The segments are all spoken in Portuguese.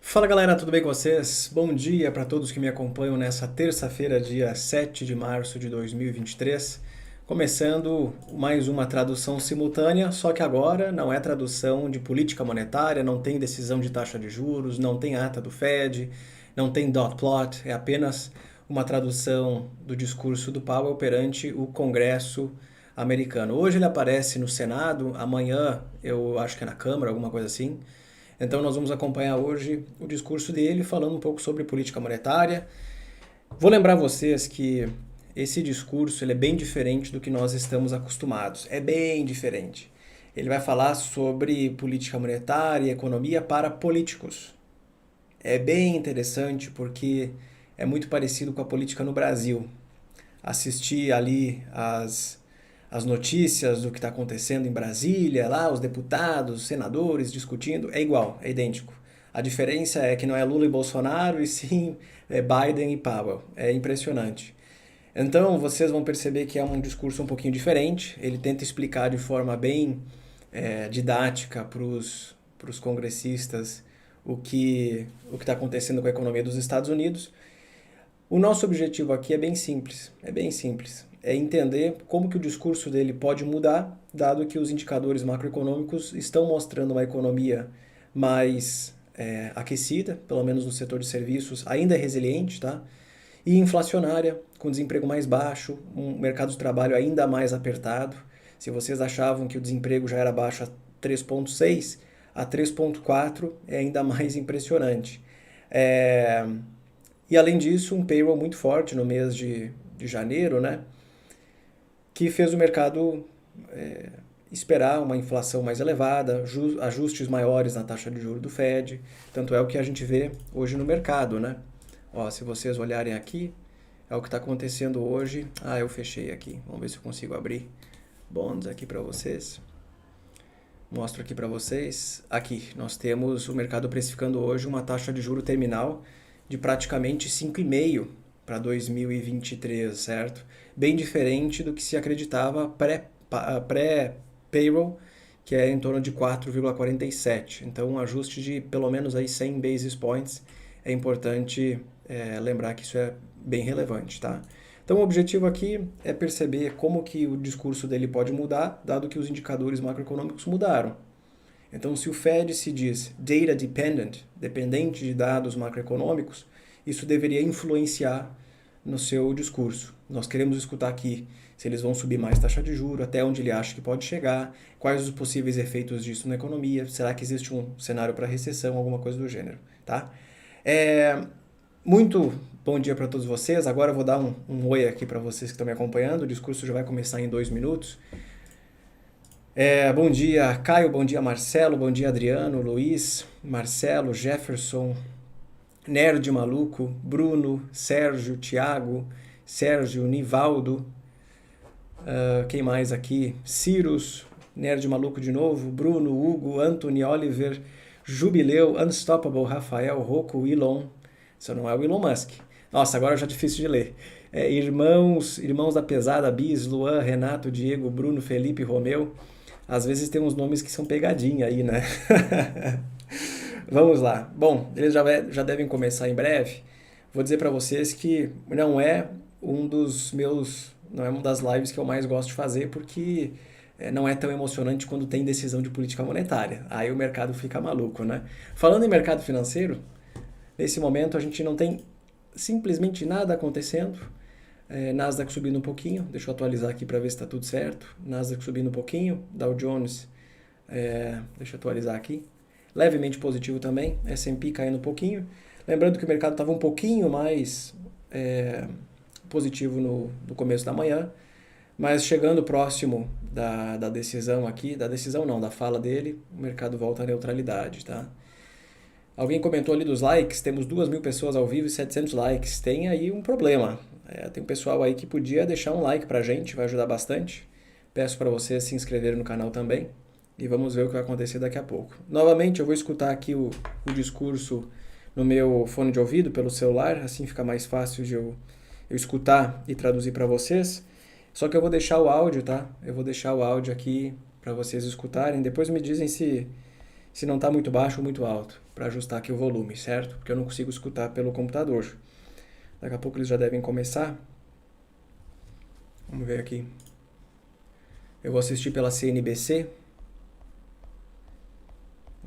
Fala galera, tudo bem com vocês? Bom dia para todos que me acompanham nessa terça-feira, dia 7 de março de 2023. Começando mais uma tradução simultânea, só que agora não é tradução de política monetária, não tem decisão de taxa de juros, não tem ata do Fed, não tem dot plot, é apenas uma tradução do discurso do Powell perante o Congresso americano. Hoje ele aparece no Senado, amanhã eu acho que é na Câmara, alguma coisa assim. Então nós vamos acompanhar hoje o discurso dele falando um pouco sobre política monetária. Vou lembrar vocês que esse discurso ele é bem diferente do que nós estamos acostumados. É bem diferente. Ele vai falar sobre política monetária e economia para políticos. É bem interessante porque é muito parecido com a política no Brasil. Assistir ali as notícias do que está acontecendo em Brasília, lá os deputados, os senadores discutindo, é igual, é idêntico. A diferença é que não é Lula e Bolsonaro, e sim Biden e Powell. É impressionante. Então vocês vão perceber que é um discurso um pouquinho diferente. Ele tenta explicar de forma bem didática para os congressistas o que está acontecendo com a economia dos Estados Unidos. O nosso objetivo aqui é bem simples, é entender como que o discurso dele pode mudar, dado que os indicadores macroeconômicos estão mostrando uma economia mais aquecida, pelo menos no setor de serviços, ainda é resiliente, tá? E inflacionária, com desemprego mais baixo, um mercado de trabalho ainda mais apertado. Se vocês achavam que o desemprego já era baixo a 3,6, a 3,4 é ainda mais impressionante. E além disso, um payroll muito forte no mês de janeiro, né? Que fez o mercado esperar uma inflação mais elevada, ajustes maiores na taxa de juros do Fed. Tanto é o que a gente vê hoje no mercado, né? Ó, se vocês olharem aqui, é o que está acontecendo hoje. Ah, eu fechei aqui. Vamos ver se eu consigo abrir bonds aqui para vocês. Mostro aqui para vocês. Aqui, nós temos o mercado precificando hoje uma taxa de juro terminal de praticamente 5,5 para 2023, certo? Bem diferente do que se acreditava pré-payroll, que é em torno de 4,47. Então, um ajuste de pelo menos aí 100 basis points. É importante lembrar que isso é bem relevante, tá? Então, o objetivo aqui é perceber como que o discurso dele pode mudar, dado que os indicadores macroeconômicos mudaram. Então, se o Fed se diz data dependent, dependente de dados macroeconômicos, isso deveria influenciar no seu discurso. Nós queremos escutar aqui se eles vão subir mais taxa de juros, até onde ele acha que pode chegar, quais os possíveis efeitos disso na economia, será que existe um cenário para recessão, alguma coisa do gênero, tá? Muito bom dia para todos vocês. Agora eu vou dar um oi aqui para vocês que estão me acompanhando. O discurso já vai começar em 2 minutos. Bom dia, Caio. Bom dia, Marcelo. Bom dia, Adriano, Luiz, Marcelo, Jefferson, Nerd Maluco, Bruno, Sérgio, Thiago, Sérgio, Nivaldo. Quem mais aqui? Cirus, Nerd Maluco de novo, Bruno, Hugo, Anthony, Oliver, Jubileu, Unstoppable, Rafael, Rocco, Elon. Isso não é o Elon Musk. Nossa, agora já é difícil de ler. Irmãos da Pesada, Bis, Luan, Renato, Diego, Bruno, Felipe, Romeu. Às vezes tem uns nomes que são pegadinha aí, né? Vamos lá. Bom, eles já devem começar em breve. Vou dizer para vocês que não é uma das lives que eu mais gosto de fazer, porque não é tão emocionante quando tem decisão de política monetária. Aí o mercado fica maluco, né? Falando em mercado financeiro, nesse momento a gente não tem simplesmente nada acontecendo. Nasdaq subindo um pouquinho, deixa eu atualizar aqui para ver se está tudo certo. Nasdaq subindo um pouquinho, Dow Jones, deixa eu atualizar aqui, levemente positivo também, S&P caindo um pouquinho. Lembrando que o mercado estava um pouquinho mais positivo no começo da manhã, mas chegando próximo da decisão aqui, da fala dele, o mercado volta à neutralidade, tá? Alguém comentou ali dos likes, temos 2.000 pessoas ao vivo e 700 likes. Tem aí um problema. Tem um pessoal aí que podia deixar um like pra gente, vai ajudar bastante. Peço para vocês se inscreverem no canal também. E vamos ver o que vai acontecer daqui a pouco. Novamente, eu vou escutar aqui o discurso no meu fone de ouvido, pelo celular. Assim fica mais fácil de eu escutar e traduzir para vocês. Só que eu vou deixar o áudio, tá? Eu vou deixar o áudio aqui para vocês escutarem. Depois me dizem se se não está muito baixo ou muito alto, para ajustar aqui o volume, certo? Porque eu não consigo escutar pelo computador. Daqui a pouco eles já devem começar. Vamos ver aqui. Eu vou assistir pela CNBC.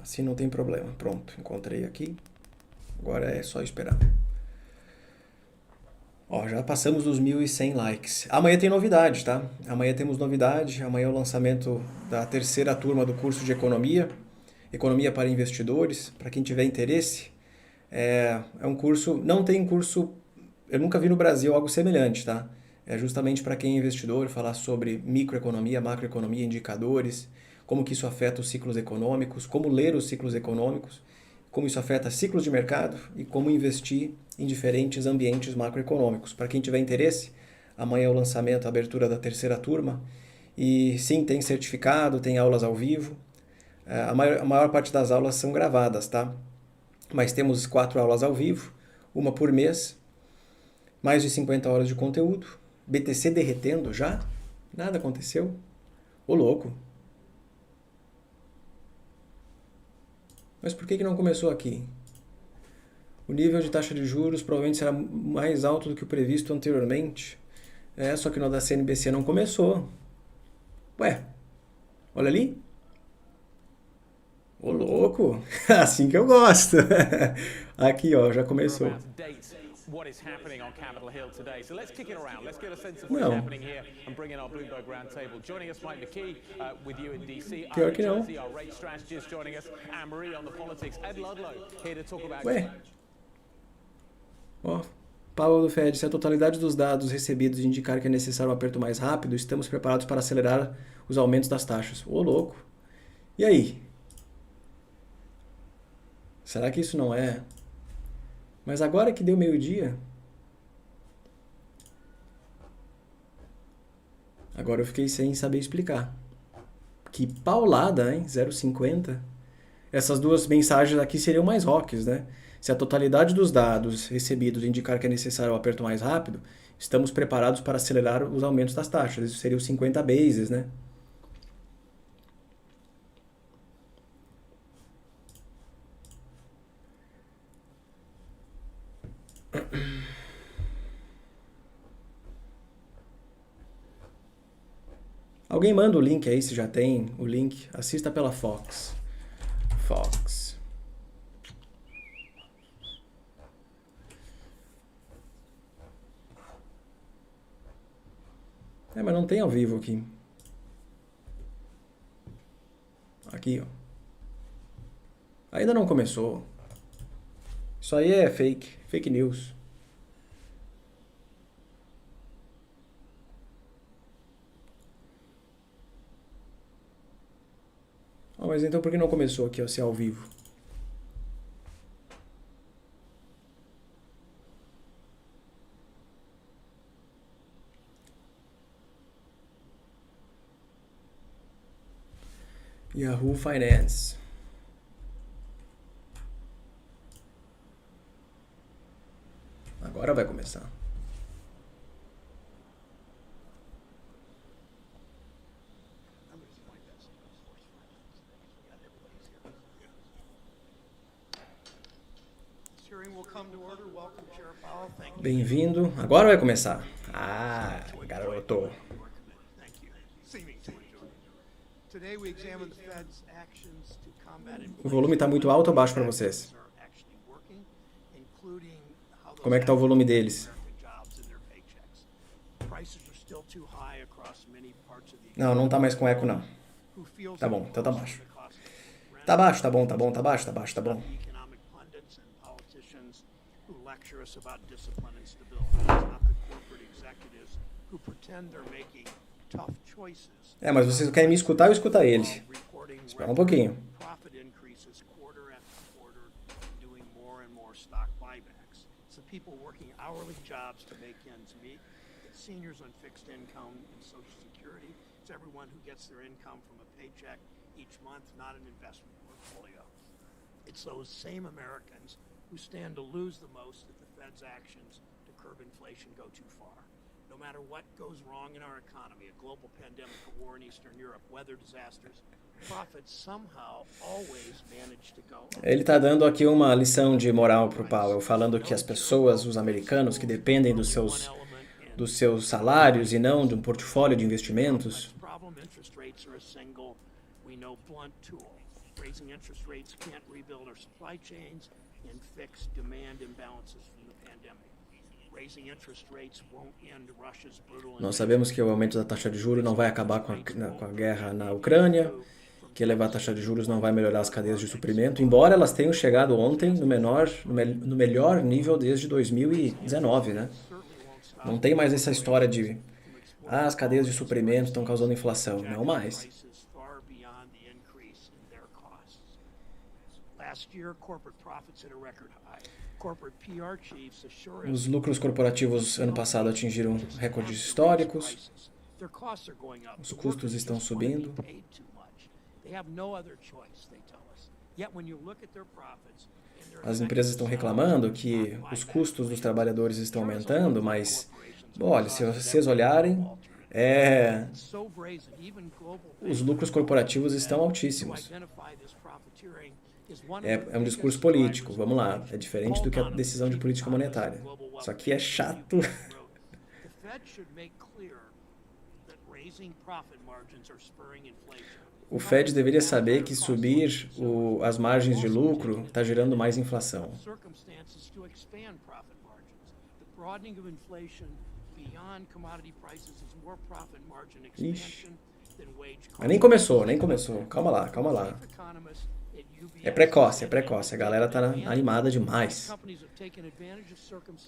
Assim não tem problema. Pronto, encontrei aqui. Agora é só esperar. Ó, já passamos dos 1.100 likes. Amanhã tem novidade, tá? Amanhã temos novidade. Amanhã é o lançamento da terceira turma do curso de Economia. Economia para investidores. Para quem tiver interesse. É um curso... Não tem curso... Eu nunca vi no Brasil algo semelhante, tá? É justamente para quem é investidor, falar sobre microeconomia, macroeconomia, indicadores, como que isso afeta os ciclos econômicos, como ler os ciclos econômicos, como isso afeta ciclos de mercado e como investir em diferentes ambientes macroeconômicos. Para quem tiver interesse, amanhã é o lançamento, a abertura da terceira turma. E sim, tem certificado, tem aulas ao vivo. A maior parte das aulas são gravadas, tá? Mas temos 4 aulas ao vivo, uma por mês, mais de 50 horas de conteúdo. BTC derretendo já? Nada aconteceu? Ô louco! Mas por que não começou aqui? O nível de taxa de juros provavelmente será mais alto do que o previsto anteriormente. Só que no da CNBC não começou. Ué, olha ali. Ô louco! Assim que eu gosto. Aqui, ó, já começou. What is happening on Capitol Hill today. So let's kick it around. Let's get a sense of what's Não. happening here and bring in our Bloomberg Roundtable. Joining us, Mike McKee, with you in DC. Pior que não. Our rate strategist joining us. Anne-Marie on the politics. Ed Ludlow here to talk about... Ué. Ó, Powell do Fed, se a totalidade dos dados recebidos indicar que é necessário um aperto mais rápido, estamos preparados para acelerar os aumentos das taxas. Ô louco. E aí? Será que isso não é? Mas agora que deu meio-dia... Agora eu fiquei sem saber explicar. Que paulada, hein? 0,50. Essas duas mensagens aqui seriam mais rocks, né? Se a totalidade dos dados recebidos indicar que é necessário um aperto mais rápido, estamos preparados para acelerar os aumentos das taxas. Isso seria os 50 bases, né? Alguém manda o link aí, se já tem o link. Assista pela Fox. Fox. Mas não tem ao vivo aqui. Aqui, ó. Ainda não começou. Isso aí é fake. Fake news. Mas então por que não começou aqui, ó, se é ao vivo? Yahoo Finance. Agora vai começar. Bem-vindo. Agora vai começar. Ah, garoto. O volume está muito alto ou baixo para vocês? Como é que está o volume deles? Não, não tá mais com eco, não. Tá bom, então tá baixo. Tá baixo, tá bom, tá bom, tá baixo, tá baixo, tá bom. Mas vocês querem me escutar ou escutar ele? Espera um pouquinho. Seniors on fixed income and Social Security. It's everyone who gets their income from a paycheck each month, not an investment portfolio. It's those same Americans who stand to lose the most if the Fed's actions to curb inflation go too far. No matter what goes wrong in our economy, a global pandemic, a war in Eastern Europe, weather disasters, profits somehow always manage to go up. Ele está dando aqui uma lição de moral para o Powell, falando que as pessoas, os americanos que dependem dos seus salários e não de um portfólio de investimentos, Problem interest rates are a single, we know, blunt tool. Raising interest rates can't rebuild our supply chains and fix demand imbalances from the pandemic. Raising interest rates won't end Russia's brutal nós sabemos que o aumento da taxa de juros não vai acabar com a guerra na Ucrânia, que elevar a taxa de juros não vai melhorar as cadeias de suprimento, embora elas tenham chegado ontem no melhor nível desde 2019, né? Não tem mais essa história de as cadeias de suprimento estão causando inflação. Não mais. Os lucros corporativos ano passado atingiram recordes históricos. Os custos estão subindo. As empresas estão reclamando que os custos dos trabalhadores estão aumentando, mas, olha, se vocês olharem, os lucros corporativos estão altíssimos. É um discurso político, vamos lá, é diferente do que a decisão de política monetária. Isso aqui é chato. O Fed deveria saber que subir as margens de lucro está gerando mais inflação. Ixi. Mas nem começou. Calma lá. É precoce. A galera está animada demais.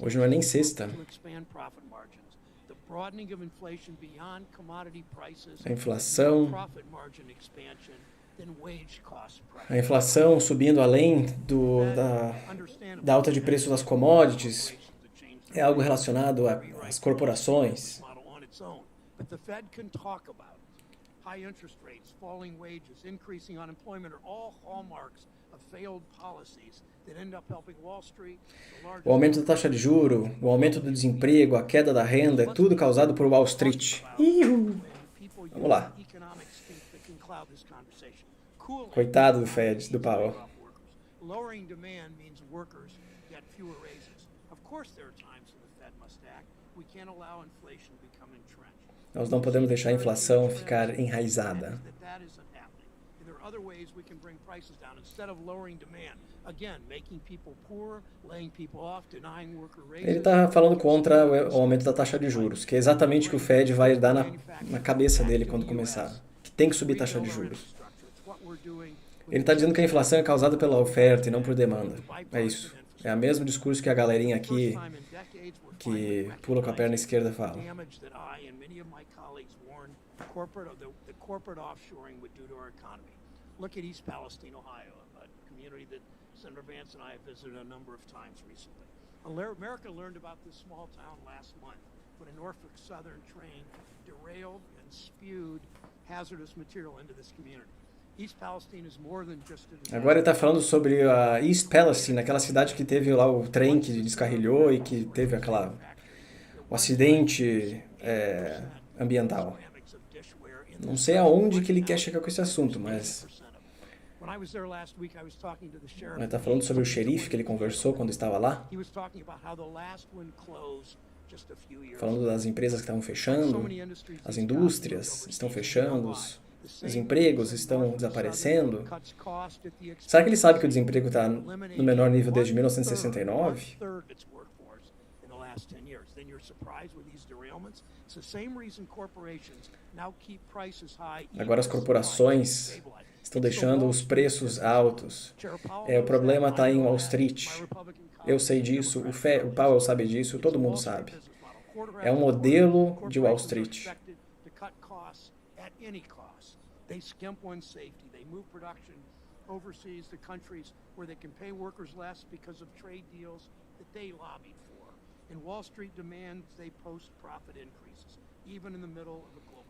Hoje não é nem sexta. A inflação subindo além da alta de preço das commodities é algo relacionado às corporações. O aumento da taxa de juros, o aumento do desemprego, a queda da renda, é tudo causado por Wall Street. Vamos lá. Coitado do Fed, do Powell. Nós não podemos deixar a inflação ficar enraizada. Ele está falando contra o aumento da taxa de juros, que é exatamente o que o Fed vai dar na cabeça dele quando começar, que tem que subir taxa de juros. Ele está dizendo que a inflação é causada pela oferta e não por demanda. É isso. É o mesmo discurso que a galerinha aqui que pula com a perna esquerda fala. Look at East Palestine, Ohio, a community that Senator Vance and I have visited a number of times recently. America learned about this small town last month when a Norfolk Southern train derailed and spewed hazardous material into this community. East Palestine is more than just a... Agora ele está falando sobre a East Palestine, aquela cidade que teve lá o trem que descarrilhou e que teve o acidente ambiental. Não sei aonde que ele quer chegar com esse assunto, mas... Ele está falando sobre o xerife que ele conversou quando estava lá. Falando das empresas que estavam fechando, as indústrias estão fechando, os empregos estão desaparecendo. Será que ele sabe que o desemprego está no menor nível desde 1969? Agora as corporações estão deixando os preços altos. O problema está em Wall Street. Eu sei disso, o Powell sabe disso, todo mundo sabe. É um modelo de Wall Street.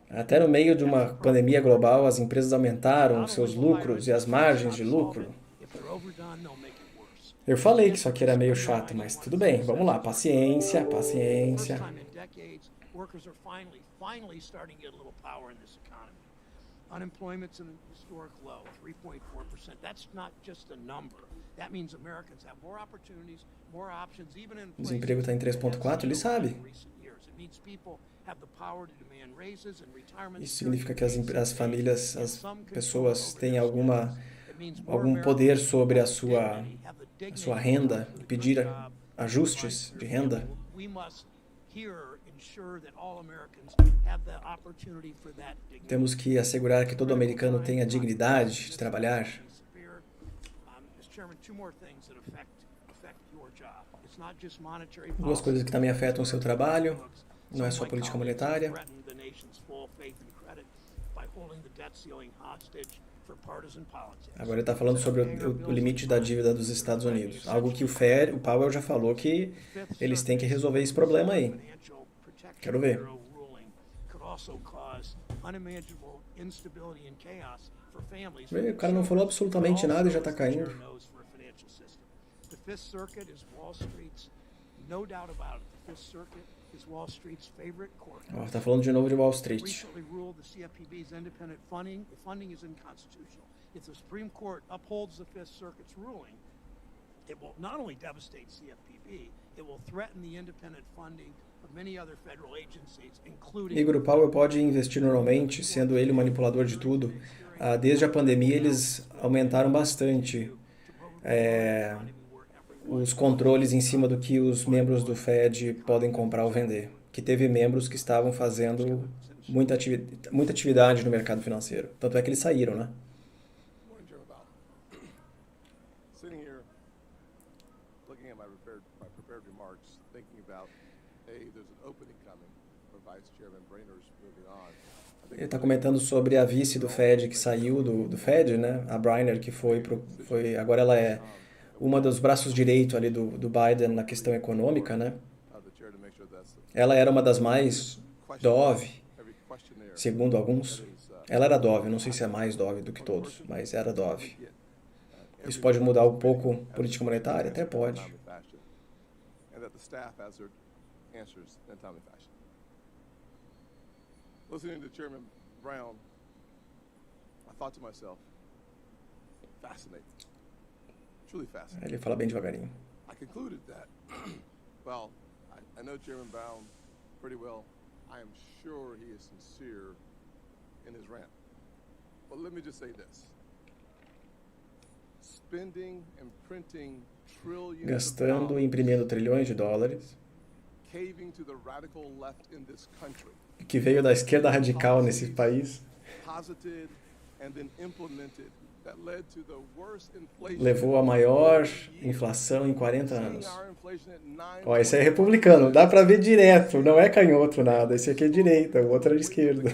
Até no meio de uma pandemia global, as empresas aumentaram seus lucros e as margens de lucro. Eu falei que isso aqui era meio chato, mas tudo bem, vamos lá, paciência. Workers are finally starting to get a little power in this economy. Unemployment's at a historic low, 3.4%. That's not just a number. That means Americans have more opportunities, more options, even in O desemprego está em 3,4, ele sabe. Isso significa que as famílias, as pessoas têm algum poder sobre a sua renda e pedir ajustes de renda. Temos que assegurar que todo americano tenha dignidade de trabalhar. Duas coisas que também afetam o seu trabalho, não é só política monetária. Agora ele está falando sobre o limite da dívida dos Estados Unidos. Algo que o Powell já falou que eles têm que resolver esse problema aí. Quero ver. O cara não falou absolutamente nada e já está caindo. Está falando de novo de Wall Street. If the Supreme Court upholds the Fifth Circuit's ruling, it will not only devastate CFPB, it will threaten the independent funding of many other federal agencies, including... Igor, o Powell pode investir normalmente, sendo ele o manipulador de tudo. Desde a pandemia, eles aumentaram bastante os controles em cima do que os membros do Fed podem comprar ou vender. Que teve membros que estavam fazendo muita atividade no mercado financeiro. Tanto é que eles saíram, né? Ele está comentando sobre a vice do Fed que saiu do Fed, né? A Briner, que agora ela é uma dos braços direitos ali do Biden na questão econômica, né? Ela era uma das mais dove, segundo alguns. Ela era dove, não sei se é mais dove do que todos, mas era dove. Isso pode mudar um pouco a política monetária? Até pode. Listening to Chairman Brown, I thought to myself, fascinating, truly fascinating. Ele fala bem devagarinho. I concluded that, well, I know Chairman Brown pretty well. I am sure he is sincere in his rant. But let me just say this. Spending and printing trillions gastando e imprimindo trilhões de dólares. Caving to the radical left in this country. Que veio da esquerda radical nesse país, levou a maior inflação em 40 anos. Ó, esse é republicano, dá pra ver direto, não é canhoto nada, esse aqui é direita, o outro é de esquerda.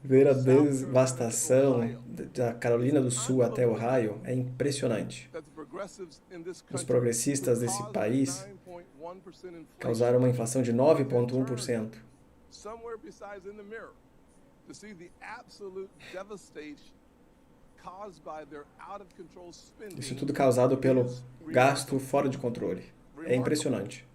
Ver a devastação da Carolina do Sul até Ohio é impressionante. Os progressistas desse país causaram uma inflação de 9,1%. Isso tudo causado pelo gasto fora de controle. É impressionante.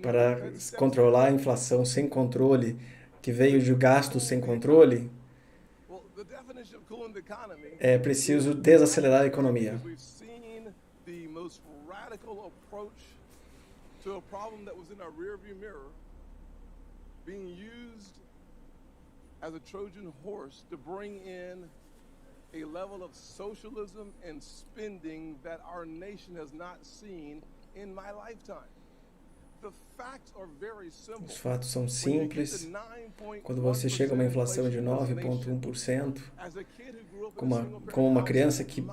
Para controlar a inflação sem controle, que veio de gastos sem controle, é preciso desacelerar a economia. A level of socialism and spending that our nation has not seen in my lifetime. The facts are very simple. Os fatos são simples. Quando você chega a uma inflação de 9,1%, como uma criança que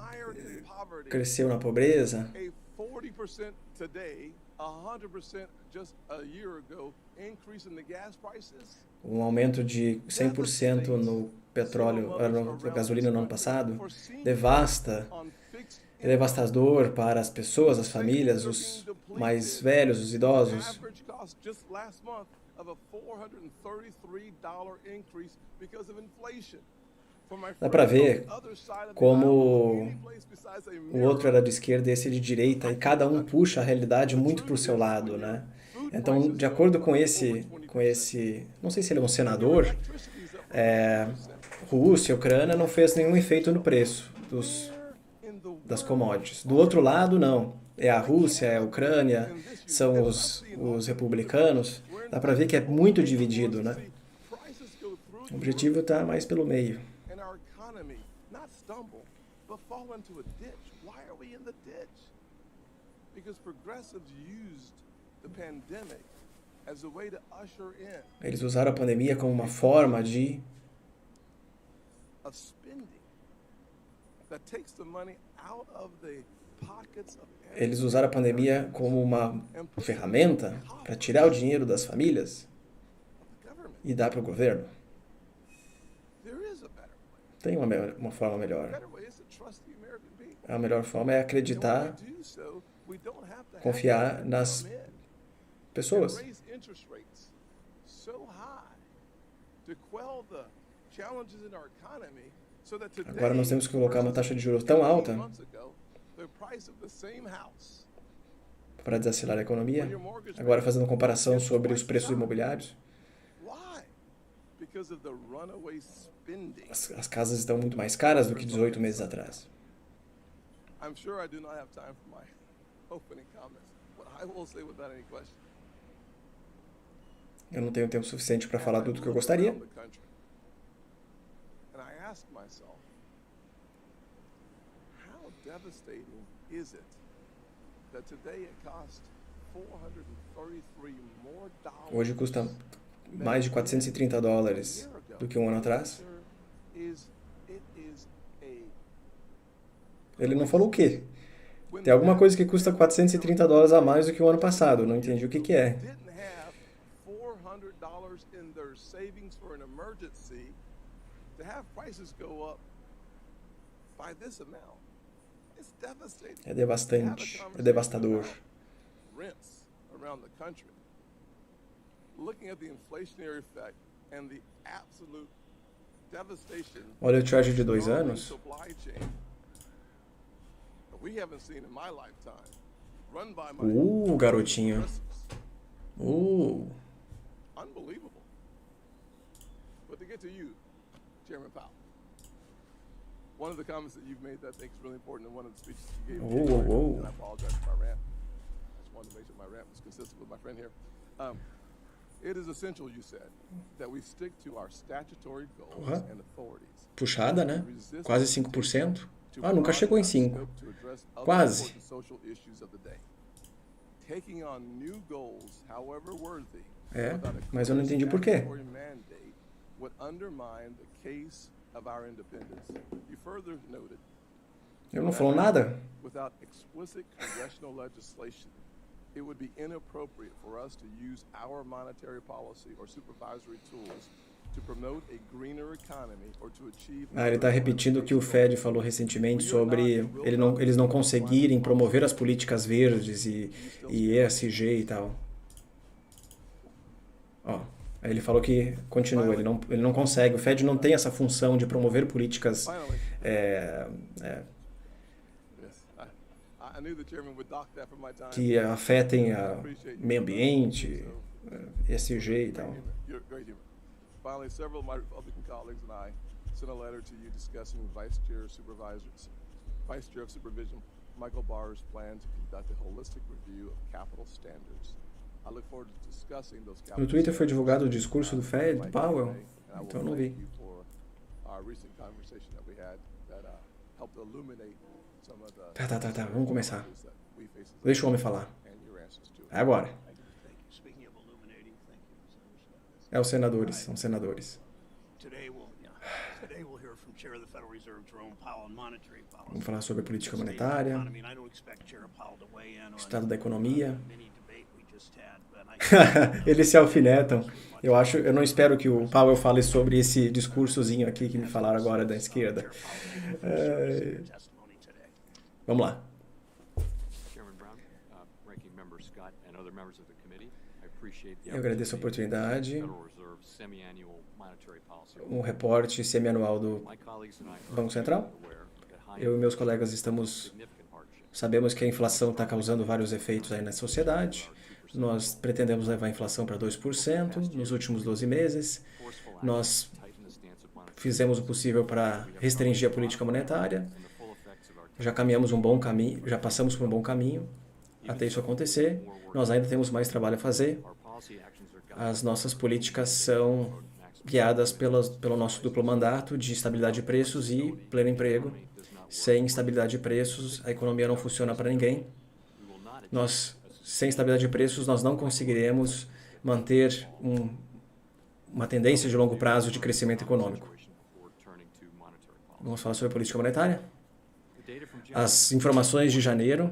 cresceu na pobreza, um aumento de 100% no petróleo, na gasolina no ano passado, é devastador para as pessoas, as famílias, os mais velhos, os idosos. Dá para ver como o outro era de esquerda e esse de direita, e cada um puxa a realidade muito para o seu lado, né? Então, de acordo com esse, não sei se ele é um senador, Rússia, Ucrânia não fez nenhum efeito no preço das commodities. Do outro lado, não. É a Rússia, é a Ucrânia, são os republicanos. Dá para ver que é muito dividido, né? O objetivo está mais pelo meio. Eles usaram a pandemia como uma forma de Eles usaram a pandemia como uma ferramenta para tirar o dinheiro das famílias e dar para o governo. Tem uma forma melhor. A melhor forma é acreditar, confiar nas pessoas. Agora nós temos que colocar uma taxa de juros tão alta para desacelerar a economia. Agora fazendo comparação sobre os preços imobiliários. As casas estão muito mais caras do que 18 meses atrás. Eu não tenho tempo suficiente para falar tudo que eu gostaria. Hoje custa mais de $430 do que um ano atrás. Ele não falou o quê? Tem alguma coisa que custa $430 a mais do que o ano passado. Eu não entendi o que que é. É devastante. É devastador. Olha o Treasury de 2 anos. Garotinho. Unbelievable. But to get to you, Chairman Powell, one of the comments that you've made that I think is really important in one of the speeches you gave, and I apologize for my rant. I just wanted to make sure my rant was consistent with my friend here. It is essential, you said, that we stick to our statutory goals and authorities. Puxada, né? Quase 5%. Ah, nunca chegou em 5%. Quase. Mas eu não entendi por quê. Ele não falou nada. It would be inappropriate for us to use our monetary policy or supervisory tools to promote a greener economy or to achieve. Ele está repetindo o que o Fed falou recentemente sobre eles não conseguirem promover as políticas verdes e ESG e tal. Aí ele falou que continua, ele não consegue, o Fed não tem essa função de promover políticas que afetem o meio ambiente, ESG e tal. Finally, several of my Republican colleagues and I sent a letter to you discussing Vice Chair of Supervision Michael Barr's plan to conduct a holistic review of capital standards. I look forward to discussing those capital. No Twitter foi divulgado o discurso do Fed, do Powell, então eu não vi. Tá, vamos começar. Deixa o homem falar. É agora. Os senadores, são senadores. Vamos falar sobre a política monetária, estado da economia. Eles se alfinetam. Eu não espero que o Powell fale sobre esse discursozinho aqui que me falaram agora da esquerda. Vamos lá. Ranking Member Scott and other members of the committee. I appreciate the Eu agradeço a oportunidade. Federal Reserve semi-annual monetary policy. Um reporte semianual do My colleagues and I are Banco Central. aware that high Eu e meus colegas estamos sabemos que a inflação está causando vários efeitos aí na sociedade. Nós pretendemos levar a inflação para 2% nos últimos 12 meses. Nós fizemos o possível para restringir a política monetária. Já caminhamos um bom caminho, já passamos por um bom caminho até isso acontecer. Nós ainda temos mais trabalho a fazer. As nossas políticas são guiadas pelo nosso duplo mandato de estabilidade de preços e pleno emprego. Sem estabilidade de preços, a economia não funciona para ninguém. Sem estabilidade de preços, nós não conseguiremos manter uma tendência de longo prazo de crescimento econômico. Vamos falar sobre a política monetária? As informações de janeiro,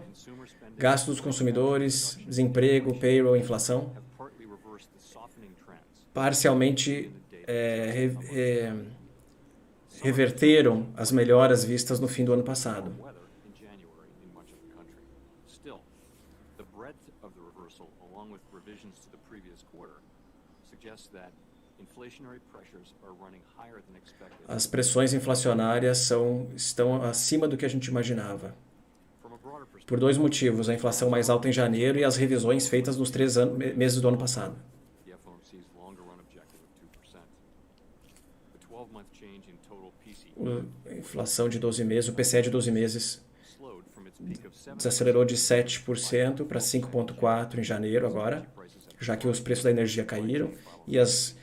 gastos dos consumidores, desemprego, payroll, inflação, parcialmente reverteram as melhoras vistas no fim do ano passado. As pressões inflacionárias estão acima do que a gente imaginava. Por dois motivos, a inflação mais alta em janeiro e as revisões feitas nos 3 meses do ano passado. A inflação de 12 meses, o PCE de 12 meses, desacelerou de 7% para 5,4% em janeiro agora, já que os preços da energia caíram e os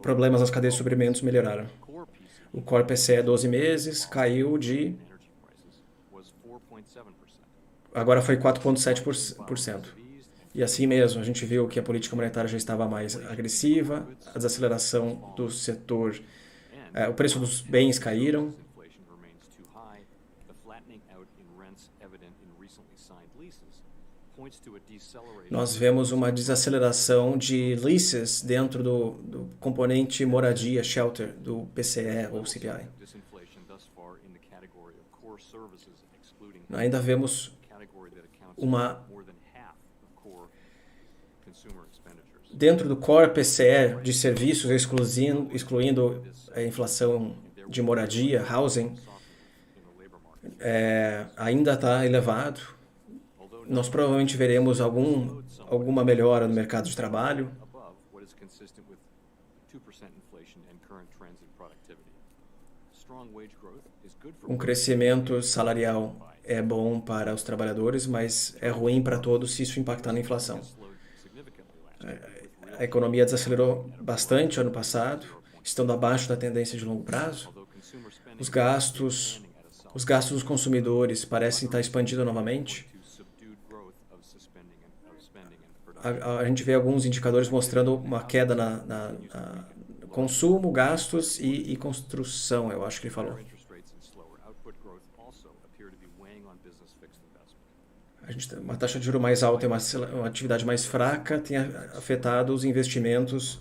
problemas nas cadeias de suprimentos melhoraram. O Core PCE 12 meses caiu de... agora foi 4,7%. E assim mesmo, a gente viu que a política monetária já estava mais agressiva, a desaceleração do setor, o preço dos bens caíram. Nós vemos uma desaceleração de leases dentro do componente moradia, shelter, do PCE ou CPI. Ainda vemos dentro do core PCE de serviços, excluindo a inflação de moradia, housing, ainda está elevado. Nós provavelmente veremos alguma melhora no mercado de trabalho. Um crescimento salarial é bom para os trabalhadores, mas é ruim para todos se isso impactar na inflação. A economia desacelerou bastante ano passado, estando abaixo da tendência de longo prazo. Os gastos dos consumidores parecem estar expandindo novamente. A gente vê alguns indicadores mostrando uma queda no consumo, gastos e construção, eu acho que ele falou. A gente tem uma taxa de juros mais alta e uma atividade mais fraca tem afetado os investimentos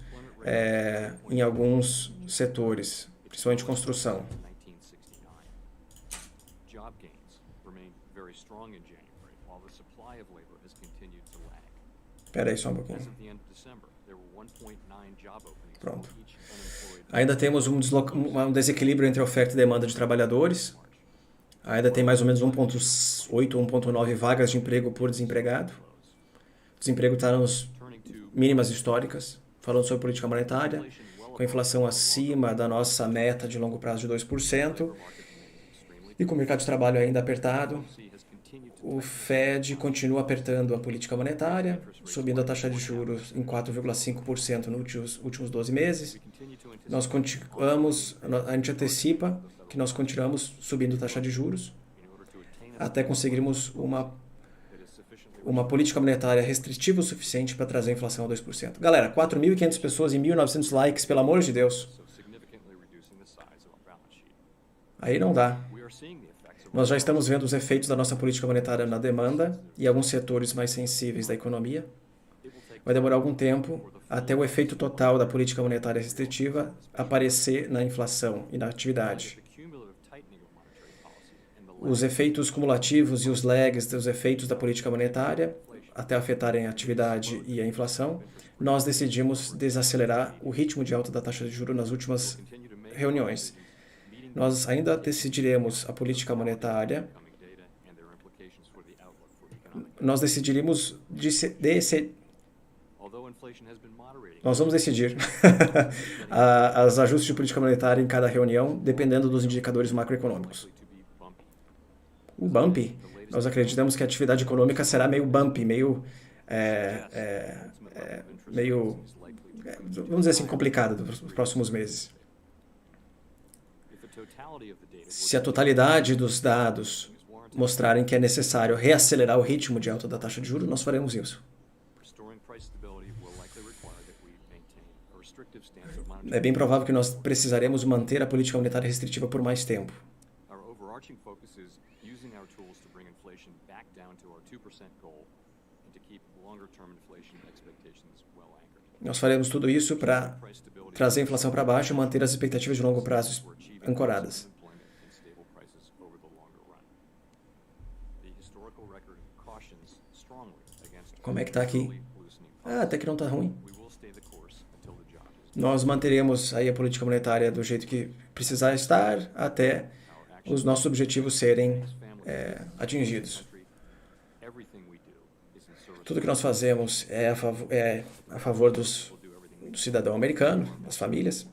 em alguns setores, principalmente construção. Espera aí só um pouquinho. Pronto. Ainda temos um desequilíbrio entre a oferta e demanda de trabalhadores. Ainda tem mais ou menos 1,8 ou 1,9 vagas de emprego por desempregado. O desemprego está nas mínimas históricas. Falando sobre política monetária, com a inflação acima da nossa meta de longo prazo de 2%, e com o mercado de trabalho ainda apertado, o Fed continua apertando a política monetária, subindo a taxa de juros em 4,5% nos últimos 12 meses. A gente antecipa que nós continuamos subindo a taxa de juros até conseguirmos uma política monetária restritiva o suficiente para trazer a inflação a 2%. Galera, 4.500 pessoas e 1.900 likes, pelo amor de Deus. Aí não dá. Nós já estamos vendo os efeitos da nossa política monetária na demanda e alguns setores mais sensíveis da economia. Vai demorar algum tempo até o efeito total da política monetária restritiva aparecer na inflação e na atividade. os efeitos cumulativos e os lags dos efeitos da política monetária até afetarem a atividade e a inflação, nós decidimos desacelerar o ritmo de alta da taxa de juros nas últimas reuniões. Nós ainda decidiremos a política monetária. Nós decidiremos nós vamos decidir os ajustes de política monetária em cada reunião, dependendo dos indicadores macroeconômicos. O bumpy, nós acreditamos que a atividade econômica será meio bumpy, vamos dizer assim, complicada nos próximos meses. Se a totalidade dos dados mostrarem que é necessário reacelerar o ritmo de alta da taxa de juros, nós faremos isso. É bem provável que nós precisaremos manter a política monetária restritiva por mais tempo. Nós faremos tudo isso para trazer a inflação para baixo e manter as expectativas de longo prazo ancoradas. Como é que está aqui? Até que não está ruim. Nós manteremos aí a política monetária do jeito que precisar estar até os nossos objetivos serem atingidos. Tudo que nós fazemos é a favor do cidadão americano, das famílias.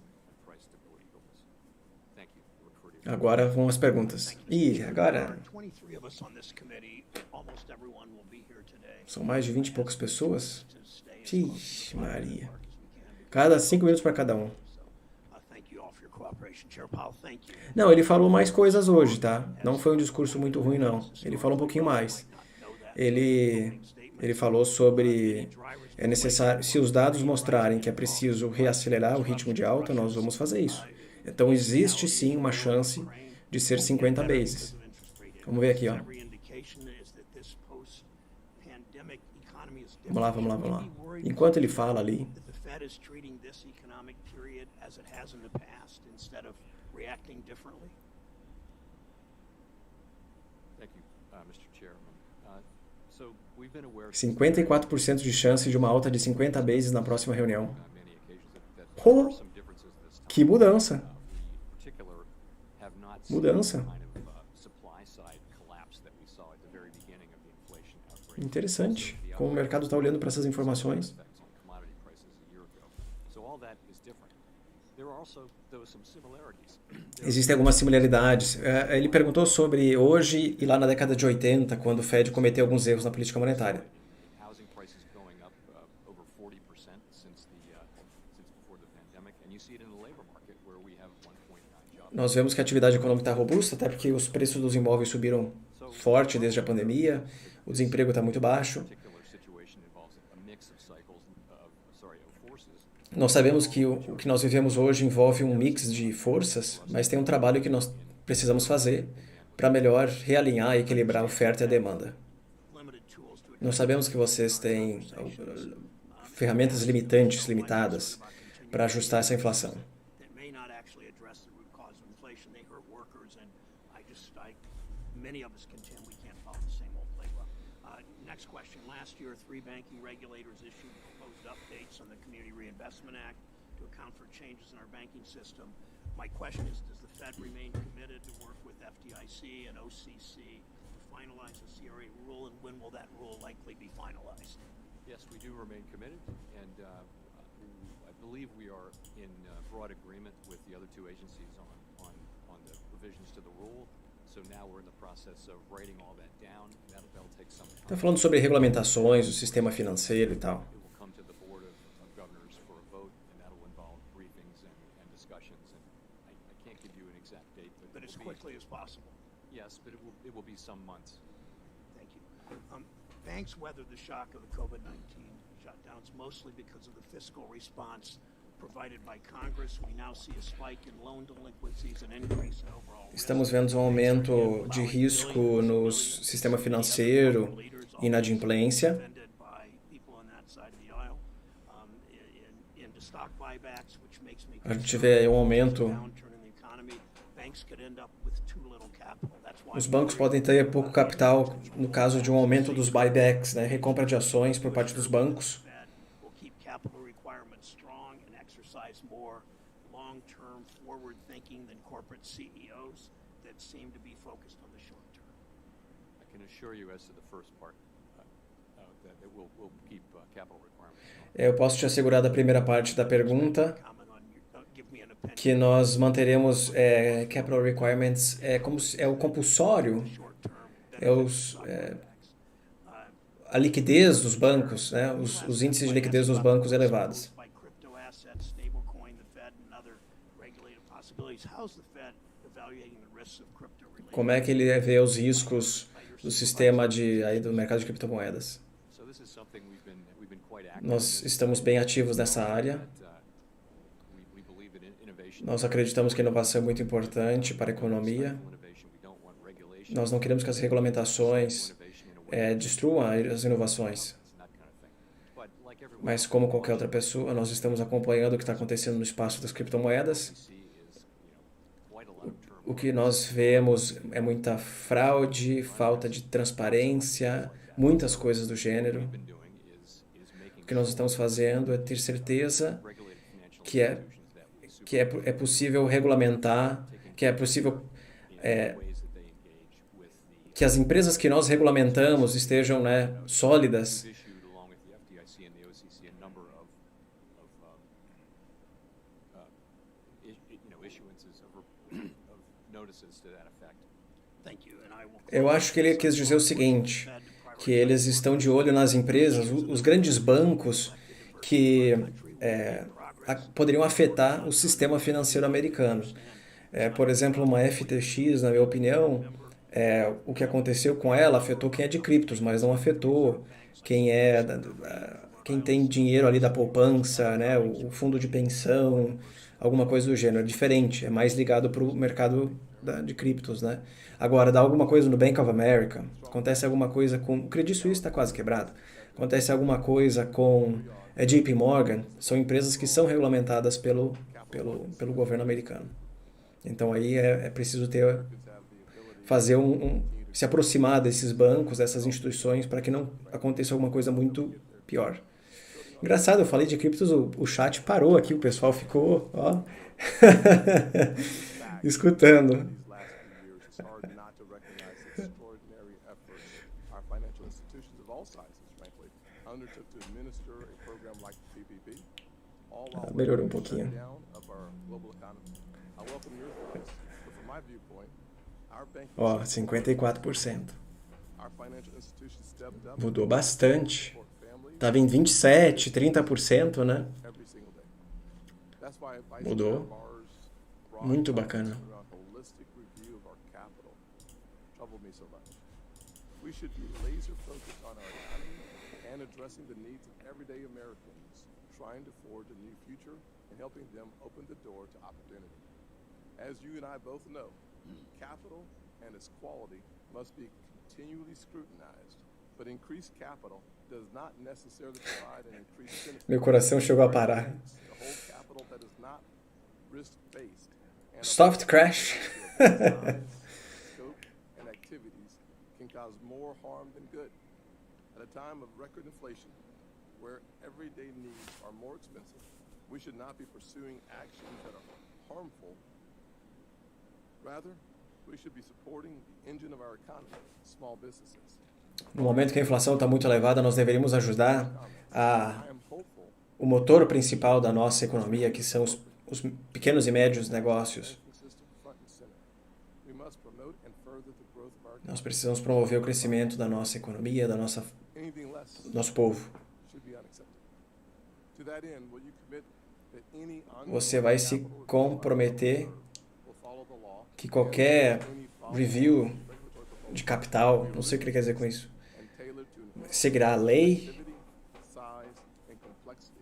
Agora vão as perguntas. Agora são mais de 20 e poucas pessoas. Ixi, Maria. Cada 5 minutos para cada um. Não, ele falou mais coisas hoje, tá? Não foi um discurso muito ruim, não. Ele falou um pouquinho mais. Ele falou sobre é necessário, se os dados mostrarem que é preciso reacelerar o ritmo de alta, nós vamos fazer isso. Então existe sim uma chance de ser 50 bases. Vamos ver aqui, ó. Vamos lá. Enquanto ele fala ali, Thank you, Mr. Chairman. 54% de chance de uma alta de 50 bases na próxima reunião. Que mudança! Mudança. Interessante. Como o mercado está olhando para essas informações. Existem algumas similaridades. Ele perguntou sobre hoje e lá na década de 80, quando o Fed cometeu alguns erros na política monetária. Nós vemos que a atividade econômica está robusta, até porque os preços dos imóveis subiram forte desde a pandemia, o desemprego está muito baixo. Nós sabemos que o que nós vivemos hoje envolve um mix de forças, mas tem um trabalho que nós precisamos fazer para melhor realinhar e equilibrar a oferta e a demanda. Nós sabemos que vocês têm ferramentas limitadas para ajustar essa inflação. Next question. Last year, 3 banking regulators issued proposed updates on the Community Reinvestment Act to account for changes in our banking system. My question is, does the Fed remain committed to work with FDIC and OCC to finalize the CRA rule, and when will that rule likely be finalized? Yes, we do remain committed, and I believe we are in broad agreement with the other two agencies on the revisions to the rule. So now we're in the process of writing all that down. That'll take some time. Está falando sobre regulamentações, o sistema financeiro e tal. It will come to the Board of Governors for a vote, and that'll involve briefings and discussions. And I can't give you an exact date, but as quickly as possible. Yes, but it will be some months. Thank you. Banks weathered the shock of the COVID-19 shutdowns mostly because of the fiscal response provided by Congress. We now see a spike in loan delinquencies and increase in overall risk. Estamos vendo um aumento de risco no sistema financeiro, inadimplência. A gente vê um aumento Os bancos podem ter pouco capital no caso de um aumento dos buybacks, né? Recompra de ações por parte dos bancos. Fed will keep capital requirements strong and exercise more long-term forward thinking than corporate CEOs that seem to be focused on the short term. I can assure you as to the first part that we'll keep capital requirements. Eu posso te assegurar da primeira parte da pergunta Comment on give me an opinion que nós manteremos capital requirements é o compulsório, short term than é a liquidez dos bancos, né? Os índices de liquidez dos bancos elevados. by crypto assets, stablecoin, the Fed, and other regulated possibilities. How's the Fed evaluating the risks of crypto-related? Como é que ele vê os riscos do sistema do mercado de criptomoedas? So this is something we've been quite active Nós in. estamos bem ativos nessa área. We believe that innovation Nós acreditamos que a inovação é muito importante para a economia. innovation. We don't want regulation. Nós não queremos que as regulamentações Innovation in a way destruam as inovações. and that kind of thing. But like everyone Mas como qualquer outra pessoa, nós estamos acompanhando o que está acontecendo no espaço das criptomoedas. we see is, quite a lot of turmoil. O que nós vemos é muita fraude, falta de transparência, muitas coisas do gênero. Been doing is making O que nós estamos fazendo é ter certeza regulated financial que é institutions that we que é possível regulamentar, que é possível ways that they engage with the que as empresas que nós regulamentamos estejam, né, sólidas. issued along with the FDIC and the OCC a number of issuances of notices to that effect. Thank you, and I will Eu acho que ele quis dizer o seguinte, que eles estão de olho nas empresas, os grandes bancos que poderiam afetar o sistema financeiro americano. Por exemplo, uma FTX, na minha opinião, o que aconteceu com ela afetou quem é de criptos, mas não afetou quem tem dinheiro ali da poupança, né, o fundo de pensão, alguma coisa do gênero. É diferente, é mais ligado para o mercado de criptos, né? Agora, dá alguma coisa no Bank of America, acontece alguma coisa com... O Credit Suisse está quase quebrado. Acontece alguma coisa com JP Morgan, são empresas que são regulamentadas pelo governo americano. Então aí é preciso fazer se aproximar desses bancos, dessas instituições, para que não aconteça alguma coisa muito pior. Engraçado, eu falei de criptos, o chat parou aqui, o pessoal ficou, ó, escutando. These last few years, it's hard not to recognize the extraordinary efforts our financial institutions of all sizes, frankly, undertook to administer a program like the PPP, all while Melhorou um weathering the pouquinho. shutdown of our global economy. I welcome your thoughts, but from my viewpoint, our banking Ó, system, 54%. our financial institutions stepped up Mudou bastante. for families Estava em 27%, 30%, né? every single day. That's why Vice Mudou. Chair Barr's broad Muito comments bacana. around holistic review of our capital troubled me so much. We should be laser focused on our economy and addressing the needs of everyday Americans trying to forge a new future and helping them open the door to opportunity. As you and I both know, capital and its quality must be continually scrutinized, but increased capital does not necessarily provide an increased benefit. Meu coração chegou a parar. The whole capital that is not risk-based and Soft crash. scope and activities can cause more harm than good. At a time of record inflation, where everyday needs are more expensive, we should not be pursuing actions that are harmful. Rather, we should be supporting the engine of our economy, small businesses. No momento que a inflação está muito elevada, nós deveríamos ajudar I am hopeful o motor principal da nossa economia, que são os pequenos e médios negócios. banking system front and center. We must promote and further the growth of our Nós precisamos promover o crescimento da nossa economia, do anything less nosso povo. should be unacceptable. To that end, will you commit that any Você vai se capital comprometer will follow the law que qualquer any review regulatory proposal de capital, não sei o que ele quer dizer com isso, and tailored to seguirá a lei? activity, size, and complexity,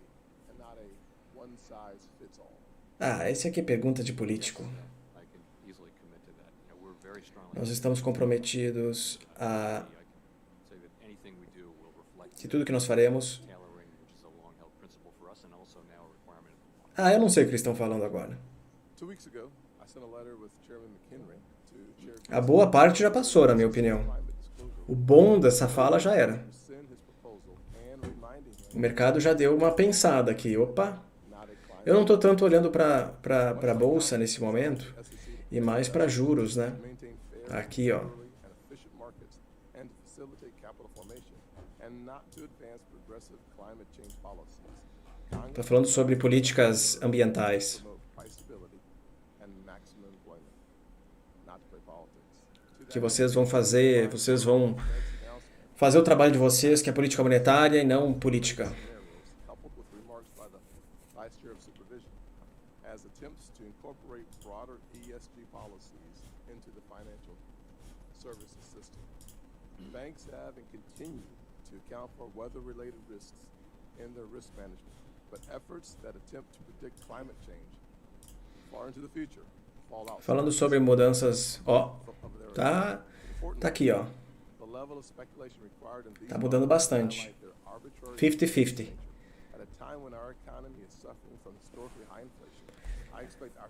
and not a one-size-fits-all. Essa aqui é pergunta de político. I can easily commit to that. We're very strongly. Nós estamos comprometidos a I can say that anything we do will reflect que tudo que nós faremos... tailoring, which is a long-held principle for us and also now a requirement of the law. Eu não sei o que eles estão falando agora. 2 weeks ago, I sent a letter with Chairman McHenry to A boa parte já passou, na minha opinião. O bom dessa fala já era. O mercado já deu uma pensada aqui. Opa! Eu não estou tanto olhando para a bolsa nesse momento e mais para juros, né? Aqui, ó. Estou falando sobre políticas ambientais. Que vocês vão fazer o trabalho de vocês, que é política monetária e não política. Banks have and continue to account for weather-related risks in their risk management, but efforts that attempt to predict climate change far into the future fall out. Falando sobre mudanças, ó, tá aqui, ó. Tá mudando bastante. 50-50.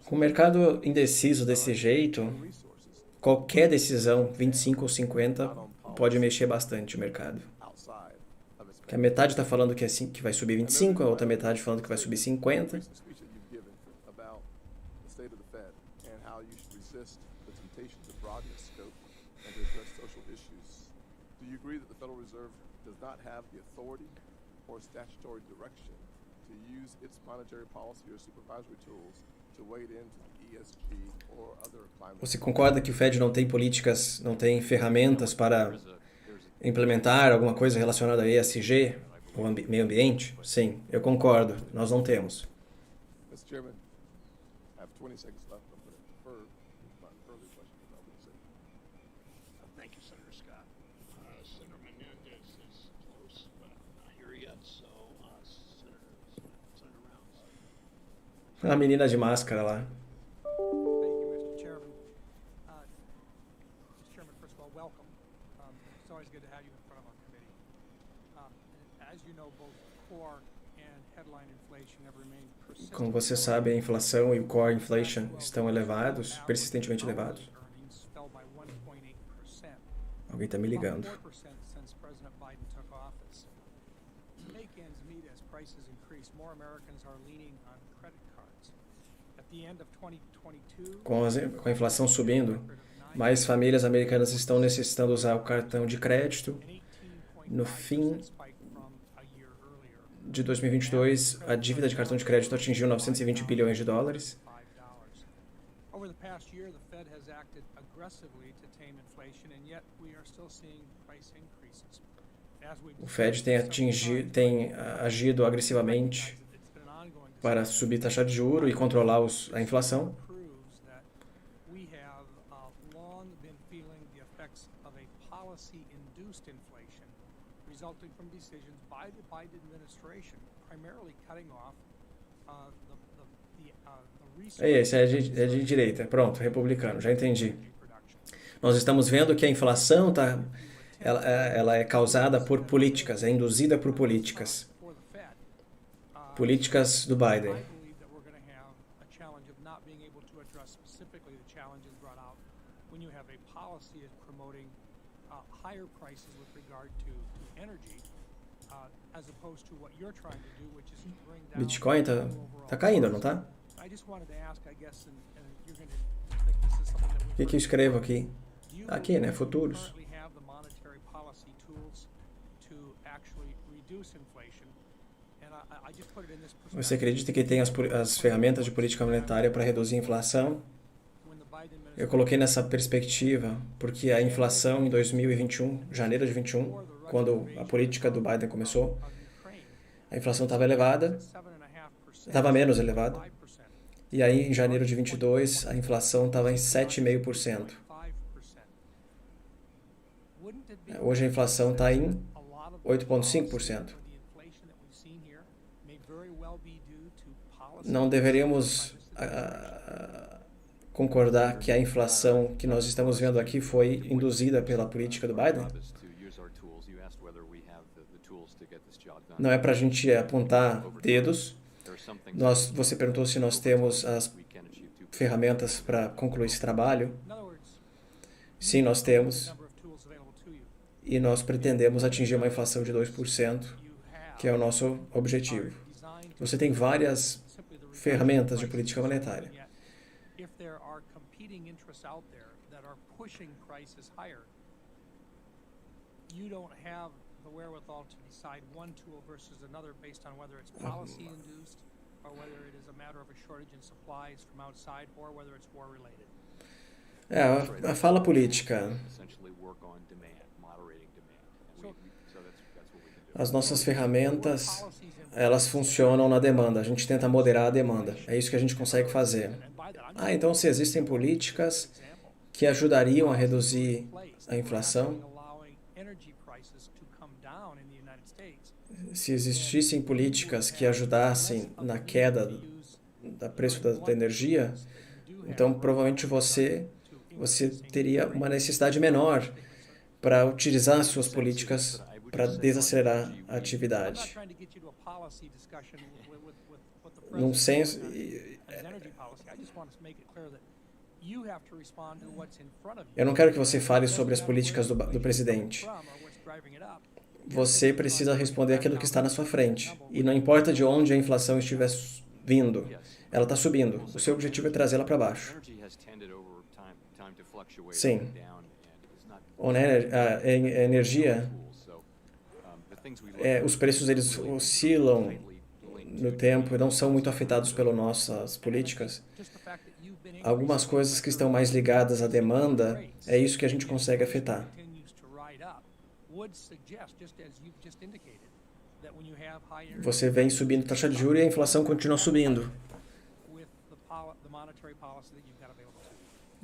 Com o mercado indeciso desse jeito, qualquer decisão, 25 ou 50, pode mexer bastante o mercado. Que a metade está falando que vai subir 25, a outra metade falando que vai subir 50. Você concorda que o Fed não tem políticas, não tem ferramentas para implementar alguma coisa relacionada a ESG, ou meio ambiente? Sim, eu concordo. Nós não temos. Mr. Chairman, I have 20 seconds left. I'm going to defer my earlier question about what I said. Thank you, Senator Scott. Senator Menendez is close, but not here yet. So, Senator Rounds. A menina de máscara lá. Thank you, Mr. Chairman. Mr. Chairman, first of all, welcome. It's always good to have you in front of our committee. As you know, both core and headline inflation have remained persistent. Como você sabe, a inflação e o core inflation estão elevados, persistentemente elevados. Earnings fell by 1.8%. Alguém está me ligando. About 4% since President Biden took office. To make ends meet as prices increase, more Americans are leaning on credit cards. At the end of 2022, Com a inflação subindo, mais famílias americanas estão necessitando usar o cartão de crédito. No fim de 2022, a dívida de cartão de crédito atingiu 920 bilhões de dólares. Over the past year, the Fed has acted aggressively to tame inflation, and yet we are still seeing price increases. O Fed tem agido agressivamente para subir a taxa de juros e controlar a inflação. Resulting from decisions by the Biden administration, primarily cutting off Esse é de direita. Pronto, republicano, já entendi. Nós estamos vendo que a inflação ela é causada por políticas, é induzida por políticas. Políticas do Biden. Bitcoin tá caindo, não tá? O que eu escrevo aqui? Aqui, né? Futuros. Você acredita que tem as ferramentas de política monetária para reduzir a inflação? Eu coloquei nessa perspectiva porque a inflação em 2021, janeiro de 2021, quando a política do Biden começou, a inflação estava elevada, estava menos elevada. E aí, em janeiro de 22, a inflação estava em 7,5%. Hoje a inflação está em 8,5%. Não deveríamos concordar que a inflação que nós estamos vendo aqui foi induzida pela política do Biden? Não é para a gente apontar dedos. Você perguntou se nós temos as ferramentas para concluir esse trabalho. Sim, nós temos. number of tools available to you. E nós pretendemos atingir uma inflação de 2%, You have que é o nosso objetivo. designed to Você tem várias simply the reduction ferramentas of de prices. política monetária. Yet, if there are competing interests out there that are pushing prices higher, you don't have the wherewithal to decide one tool versus another based on whether it's policy induced or whether it is a matter of a shortage in supplies from outside or whether it's war related. A fala política. Essentially work on demand, moderating demand. And so that's what we can do. As nossas ferramentas, elas funcionam na demanda. A gente tenta moderar a demanda. É isso que a gente consegue fazer. Ah, então se existem políticas que ajudariam a reduzir a inflação, se existissem políticas que ajudassem na queda do preço da energia, então provavelmente você teria uma necessidade menor para utilizar suas políticas para desacelerar a atividade. Num senso, eu não quero que você fale sobre as políticas do presidente. Você precisa responder aquilo que está na sua frente. E não importa de onde a inflação estiver vindo, ela está subindo. O seu objetivo é trazê-la para baixo. Sim. A energia, os preços eles oscilam no tempo e não são muito afetados pelas nossas políticas. Algumas coisas que estão mais ligadas à demanda, é isso que a gente consegue afetar. Você vem subindo a taxa de juros e a inflação continua subindo.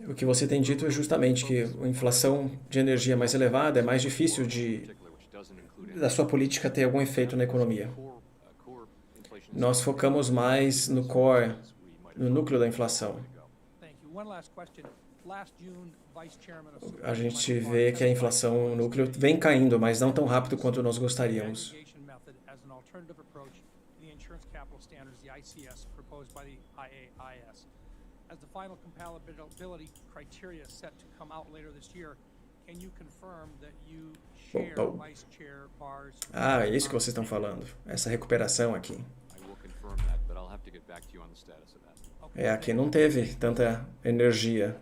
O que você tem dito é justamente que a inflação de energia mais elevada é mais difícil da sua política ter algum efeito na economia. Nós focamos mais no core, no núcleo da inflação. A gente vê que a inflação no núcleo vem caindo, mas não tão rápido quanto nós gostaríamos. As the final compatibility criteria set to come out later this year, can you confirm that you share Vice Chair Barr's... Ah, é isso que vocês estão falando. Essa recuperação aqui. I will confirm that, but I'll have to get back to you on the status of that. Aqui não teve tanta energia.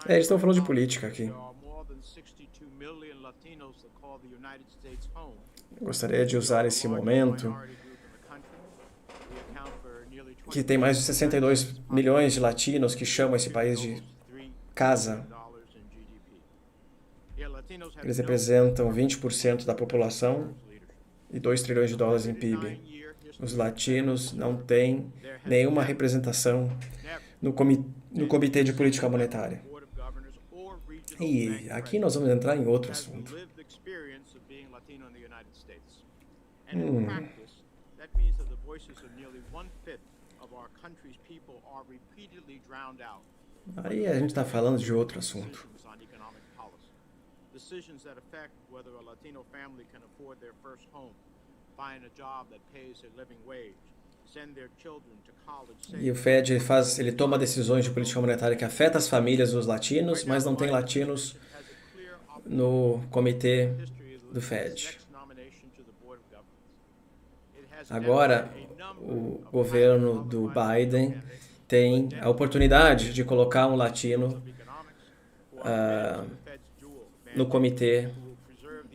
Eles estão falando de política aqui. Gostaria de usar esse momento que tem mais de 62 milhões de latinos que chamam esse país de casa. Eles representam 20% da população e 2 trilhões de dólares em PIB. Os latinos não têm nenhuma representação no Comitê de Política Monetária. E aqui nós vamos entrar em outro assunto. Aí a gente está falando de outro assunto. Decisions that affect whether a Latino family can afford their first home, find a job that pays a living wage, send their children to college. E o Fed ele toma decisões de política monetária que afetam as famílias dos latinos, mas não tem latinos no comitê do Fed. Agora, o governo do Biden tem a oportunidade de colocar um latino no comitê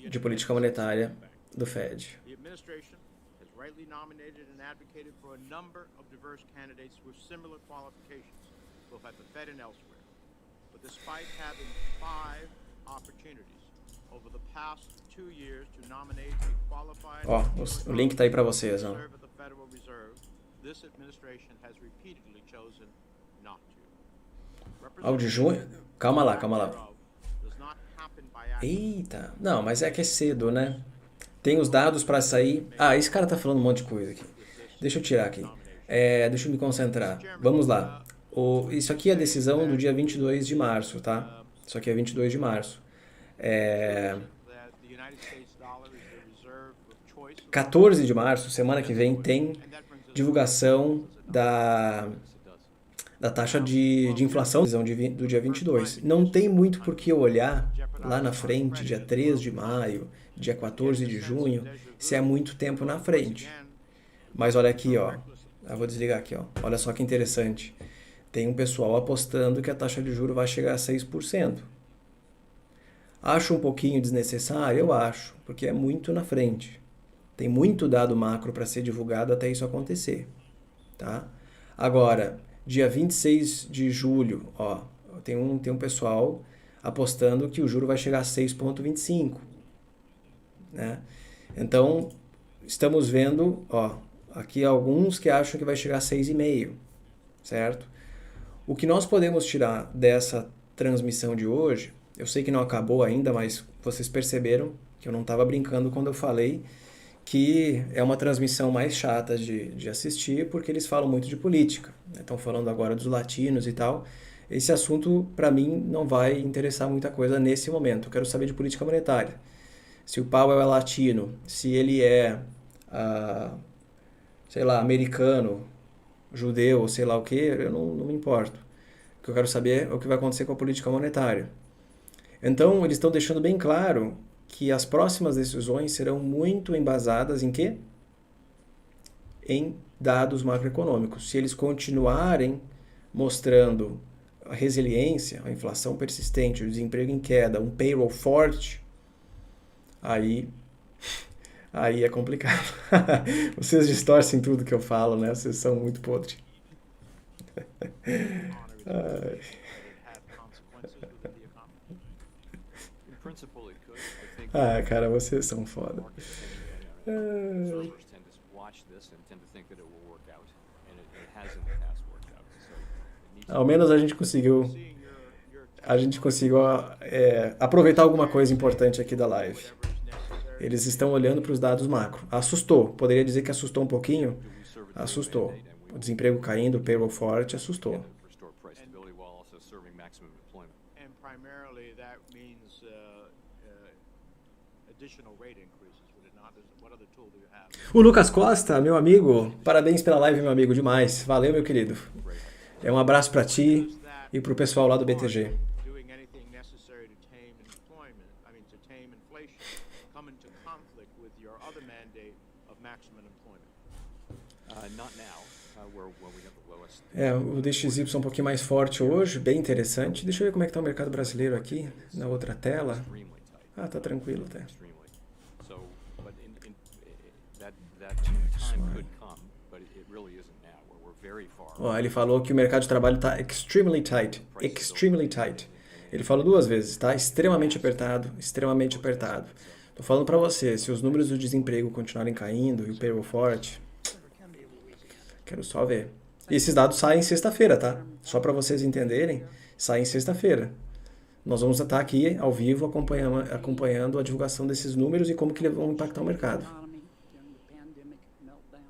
de política monetária do Fed. Ó, o link está aí para vocês, ó. Ao de junho? Calma lá, calma lá. Eita, não, mas é que é cedo, né? Tem os dados para sair. Ah, esse cara tá falando um monte de coisa aqui. Deixa eu tirar aqui. Deixa eu me concentrar. Vamos lá. Isso aqui é a decisão do dia 22 de março, tá? Isso aqui é 22 de março. 14 de março, semana que vem, tem divulgação da, Yes, it does. da taxa de inflação do dia 22. Não tem muito por que eu olhar lá na frente, dia 3 de maio, dia 14 de junho, se é muito tempo na frente. Mas olha aqui, ó. Eu vou desligar aqui, ó. Olha só que interessante. Tem um pessoal apostando que a taxa de juros vai chegar a 6%. Acho um pouquinho desnecessário? Eu acho, porque é muito na frente. Tem muito dado macro para ser divulgado até isso acontecer, tá? Agora, dia 26 de julho, ó, tem um pessoal apostando que o juro vai chegar a 6,25, né? Então, estamos vendo, ó, aqui alguns que acham que vai chegar a 6,5, certo? O que nós podemos tirar dessa transmissão de hoje, eu sei que não acabou ainda, mas vocês perceberam que eu não estava brincando quando eu falei que é uma transmissão mais chata de assistir, porque eles falam muito de política, né? Estão falando agora dos latinos e tal. Esse assunto, para mim, não vai interessar muita coisa nesse momento. Eu quero saber de política monetária. Se o Powell é latino, se ele é, sei lá, americano, judeu, sei lá o que, eu não me importo. O que eu quero saber é o que vai acontecer com a política monetária. Então, eles estão deixando bem claro que as próximas decisões serão muito embasadas em quê? Em dados macroeconômicos. Se eles continuarem mostrando a resiliência, a inflação persistente, o desemprego em queda, um payroll forte, aí é complicado. Vocês distorcem tudo que eu falo, né? Vocês são muito podres. In principle, it could. I think Cara, vocês são foda. observers tend to watch this and tend to think that it will work out, and it has in the past worked out. So it needs Ao menos a gente conseguiu aproveitar alguma coisa importante aqui da live. Eles estão olhando para os dados macro. Assustou. Poderia dizer que assustou um pouquinho? Assustou. O desemprego caindo, o payroll forte, assustou. restore price stability while also serving maximum employment. And primarily that means additional rate increases, would it not? What other tool do you have? O Lucas Costa, meu amigo, parabéns pela live, meu amigo, demais. Valeu, meu querido. Um abraço para ti e para o pessoal lá do BTG. Doing anything necessary to tame employment, to tame inflation, come into conflict with your other mandate of maximum employment. Not now, where we have the lowest. O DXY um pouquinho mais forte hoje, bem interessante. Deixa eu ver como é que tá o mercado brasileiro aqui, na outra tela. Extremely tight. Tá tranquilo até. Extremely. So, but that time could come, but it really isn't now. We're very far. Ó, ele falou que o mercado de trabalho tá extremely tight. Extremely tight. Ele falou duas vezes, tá? Extremamente apertado, extremamente apertado. Tô falando pra você, se os números do desemprego continuarem caindo e o payroll forte, quero só ver. E esses dados saem sexta-feira, tá? Só pra vocês entenderem, saem sexta-feira. Nós vamos estar aqui ao vivo acompanhando a divulgação desses números e como que eles vão impactar o mercado. economy during the pandemic meltdown.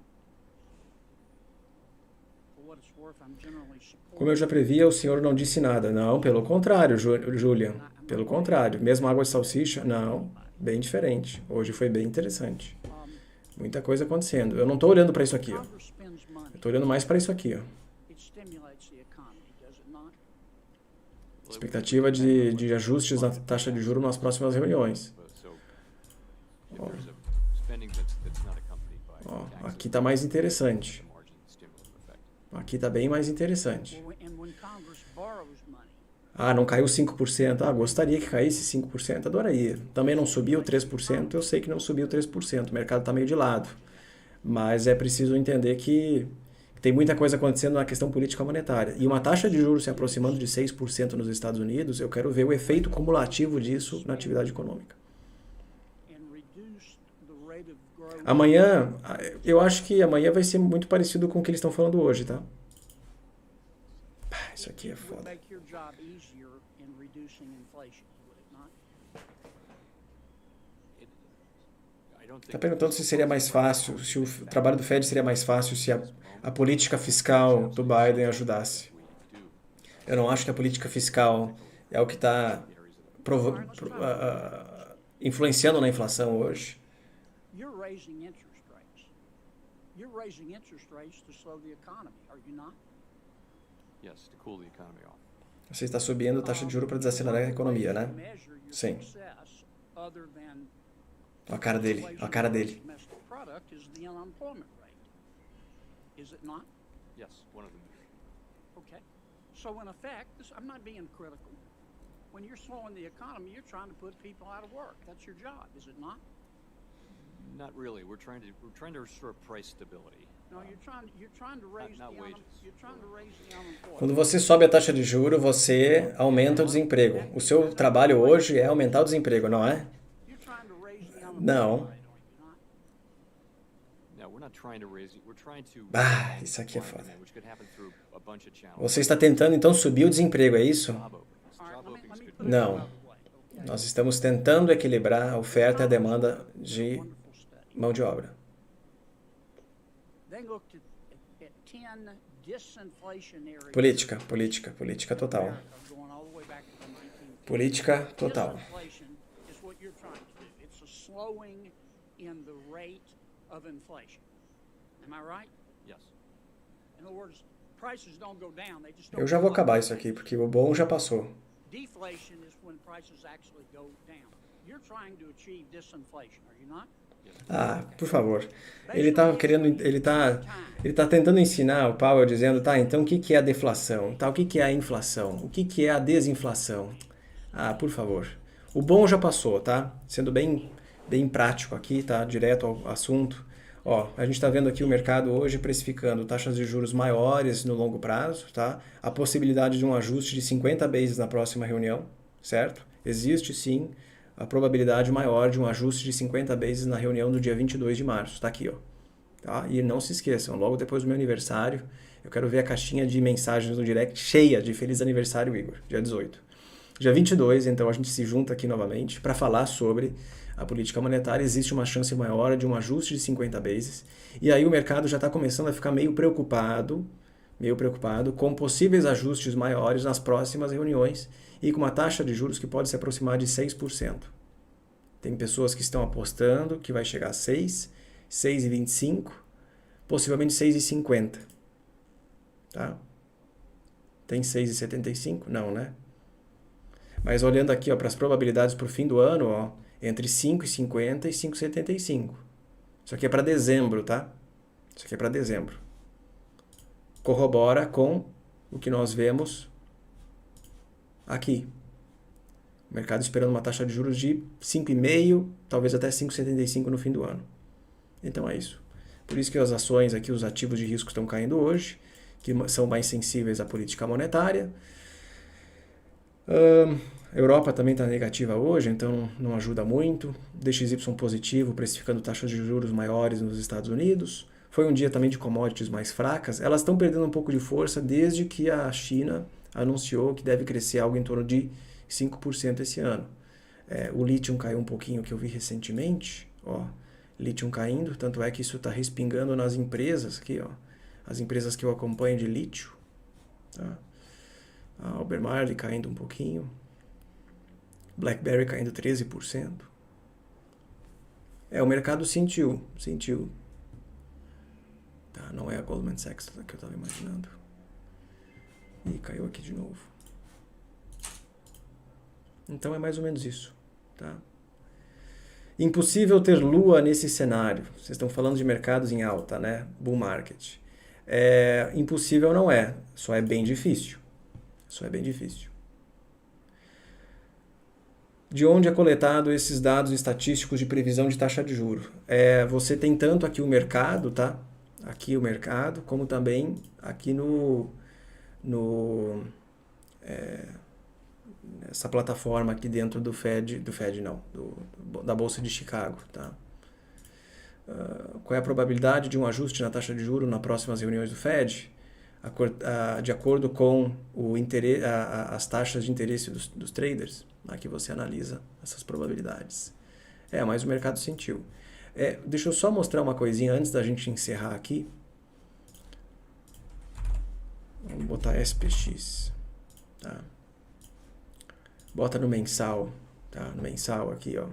For what it's worth, I'm generally Como eu já previa, o senhor não disse nada. Não, pelo contrário, Julian. Pelo contrário. Mesmo água de salsicha? Não. Bem diferente. Hoje foi bem interessante. Muita coisa acontecendo. Eu não estou olhando para isso aqui, ó. Congress spends money. Eu estou olhando mais para isso aqui, ó. It stimulates the economy, does it not? Expectativa de ajustes na taxa de juros nas próximas reuniões. So, if there's a spending that's not accompanied by Ó, taxes, aqui está mais interessante. margin stimulative effect. Aqui está bem mais interessante. And when Congress borrows money, Não caiu 5%. Gostaria que caísse 5%. Adoraria. Também não subiu 3%. Eu sei que não subiu 3%. O mercado está meio de lado. Mas é preciso entender que tem muita coisa acontecendo na questão política monetária. E uma taxa de juros se aproximando de 6% nos Estados Unidos, eu quero ver o efeito cumulativo disso na atividade econômica. and reduce the rate of growth. Amanhã, eu acho que amanhã vai ser muito parecido com o que eles estão falando hoje, tá? Isso aqui é Would foda. make your job easier in reducing inflation, would it not? I don't Tá think perguntando se seria mais fácil, se o trabalho do Fed seria mais fácil se a política fiscal do Biden ajudasse. we do Eu não acho que a política fiscal é o que está influenciando na inflação hoje. You're raising interest rates. You're raising interest rates to slow the economy, are you not? Yes, to cool the economy off. Você está subindo a taxa de juros para desacelerar a economia, né? Sim. Other than A cara dele, a cara dele. domestic product is the unemployment rate. Is it not? Yes, one of the measures. Okay. So in effect, I'm not being critical. When you're slowing the economy, you're trying to put people out of work. That's your job, is it not? Not really. We're trying to restore price stability. No, you're trying to raise Not wages. you're trying to raise the unemployment. Quando você sobe a taxa de juros, você aumenta o desemprego. O seu trabalho hoje é aumentar o desemprego, não é? You're trying to raise the Não. unemployment rate, are you not? No, we're not trying to raise it. We're trying to Ah, isso aqui é foda. which could happen through a bunch of channels. Você está tentando então subir o desemprego, é isso? Job openings. All right, Job let me openings could put it Não. another way. Okay. Nós estamos tentando equilibrar a oferta e a demanda de Wonderful study. mão de obra. They looked at 10 disinflationary Política total. going all the way back to the 1950s. Política total. Disinflation is what you're trying to do. It's a slowing in the rate of inflation. Am I right? Yes. In other words, prices don't go down, they just don't Eu já vou go up. acabar isso aqui, porque o bom já passou. Deflation is when prices actually go down. You're trying to achieve disinflation, are you not? Ah, por favor. Ele tá tentando ensinar o Powell dizendo, tá, então o que é a deflação? Tá, o que é a inflação? O que é a desinflação? Ah, por favor. O bom já passou, tá? Sendo bem prático aqui, tá? Direto ao assunto. Ó, a gente está vendo aqui o mercado hoje precificando taxas de juros maiores no longo prazo, tá? A possibilidade de um ajuste de 50 bases na próxima reunião, certo? Existe sim a probabilidade maior de um ajuste de 50 bases na reunião do dia 22 de março. Está aqui, ó. Tá? E não se esqueçam, logo depois do meu aniversário, eu quero ver a caixinha de mensagens no direct cheia de feliz aniversário, Igor, dia 18. Dia 22, então, a gente se junta aqui novamente para falar sobre a política monetária. Existe uma chance maior de um ajuste de 50 bases. E aí o mercado já está começando a ficar meio preocupado com possíveis ajustes maiores nas próximas reuniões e com uma taxa de juros que pode se aproximar de 6%. Tem pessoas que estão apostando que vai chegar a 6, 6,25, possivelmente 6,50. Tá? Tem 6,75? Não, né? Mas olhando aqui para as probabilidades para o fim do ano, ó, entre 5,50 e 5,75. Isso aqui é para dezembro, tá? Isso aqui é para dezembro. Corrobora com o que nós vemos aqui. O mercado esperando uma taxa de juros de 5,5, talvez até 5,75 no fim do ano. Então é isso. Por isso que as ações aqui, os ativos de risco estão caindo hoje, que são mais sensíveis à política monetária. A Europa também está negativa hoje, então não ajuda muito. DXY positivo, precificando taxas de juros maiores nos Estados Unidos. Foi um dia também de commodities mais fracas. Elas estão perdendo um pouco de força desde que a China anunciou que deve crescer algo em torno de 5% esse ano. O lítio caiu um pouquinho, que eu vi recentemente. Ó, lítio caindo, tanto é que isso está respingando nas empresas aqui, ó, as empresas que eu acompanho de lítio. Tá? A Albemarle caindo um pouquinho. BlackBerry caindo 13%. O mercado sentiu. Tá, não é a Goldman Sachs que eu estava imaginando. Ih, caiu aqui de novo. Então é mais ou menos isso. Tá? Impossível ter lua nesse cenário. Vocês estão falando de mercados em alta, né? Bull market. Impossível não é, só é bem difícil. De onde é coletado esses dados estatísticos de previsão de taxa de juros? Você tem tanto aqui o mercado, tá? Aqui o mercado, como também aqui essa plataforma aqui dentro da Bolsa de Chicago, tá? Qual é a probabilidade de um ajuste na taxa de juros nas próximas reuniões do Fed? De acordo com as taxas de interesse dos traders. Aqui você analisa essas probabilidades. Mas o mercado sentiu. Deixa eu só mostrar uma coisinha antes da gente encerrar aqui. Vamos botar SPX. Tá? Bota no mensal. Tá? No mensal aqui, ó.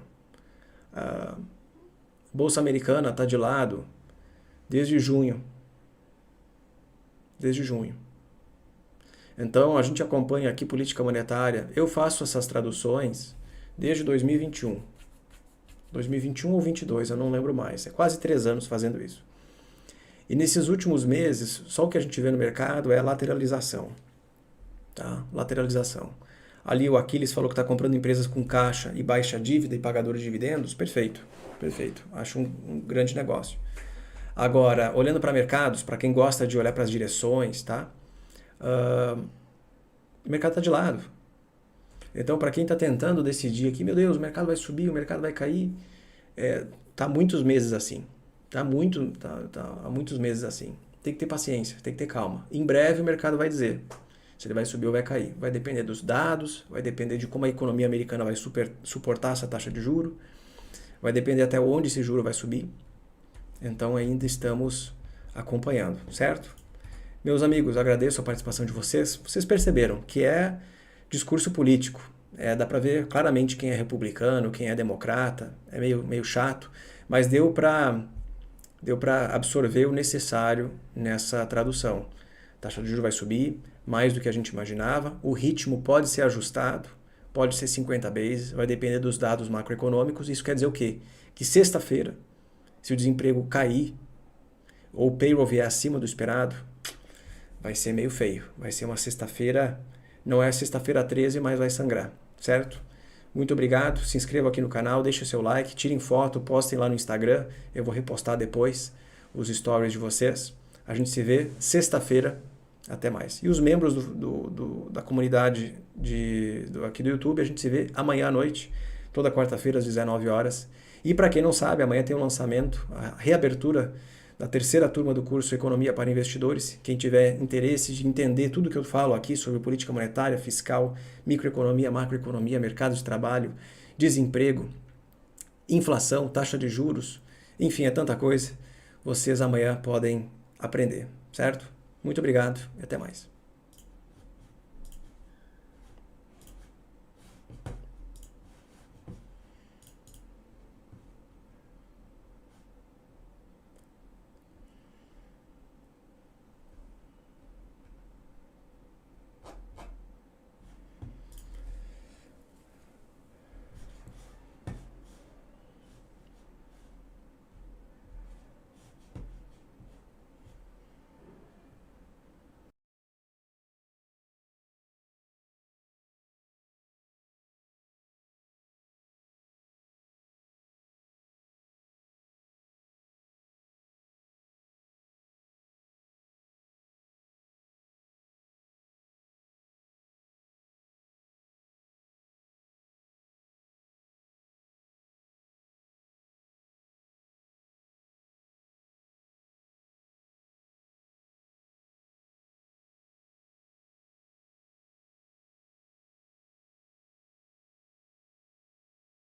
Bolsa americana está de lado. Desde junho. Desde junho. Então, a gente acompanha aqui política monetária. Eu faço essas traduções desde 2021. 2021 ou 22, eu não lembro mais. É quase 3 anos fazendo isso. E nesses últimos meses, só o que a gente vê no mercado é lateralização. Tá? Lateralização. Ali o Aquiles falou que está comprando empresas com caixa e baixa dívida e pagadores de dividendos. Perfeito, perfeito. Acho um grande negócio. Agora, olhando para mercados, para quem gosta de olhar para as direções, tá? O mercado está de lado. Então, para quem está tentando decidir aqui, meu Deus, o mercado vai subir, o mercado vai cair, tá muitos meses assim. Tá há muitos meses assim. Tem que ter paciência, tem que ter calma. Em breve o mercado vai dizer se ele vai subir ou vai cair. Vai depender dos dados, vai depender de como a economia americana vai suportar essa taxa de juro, vai depender até onde esse juro vai subir. Então ainda estamos acompanhando, certo? Meus amigos, agradeço a participação de vocês. Vocês perceberam que é discurso político. Dá para ver claramente quem é republicano, quem é democrata. É meio chato, mas deu para absorver o necessário nessa tradução. A taxa de juros vai subir mais do que a gente imaginava. O ritmo pode ser ajustado, pode ser 50 bases, vai depender dos dados macroeconômicos. Isso quer dizer o quê? Que sexta-feira, se o desemprego cair ou o payroll vier acima do esperado, vai ser meio feio. Vai ser uma sexta-feira, não é sexta-feira 13, mas vai sangrar, certo? Muito obrigado, se inscrevam aqui no canal, deixem o seu like, tirem foto, postem lá no Instagram, eu vou repostar depois os stories de vocês. A gente se vê sexta-feira, até mais. E os membros da comunidade aqui do YouTube, a gente se vê amanhã à noite, toda quarta-feira às 19 horas. E para quem não sabe, amanhã tem um lançamento, a reabertura da terceira turma do curso Economia para Investidores. Quem tiver interesse de entender tudo que eu falo aqui sobre política monetária, fiscal, microeconomia, macroeconomia, mercado de trabalho, desemprego, inflação, taxa de juros, enfim, é tanta coisa, vocês amanhã podem aprender, certo? Muito obrigado e até mais.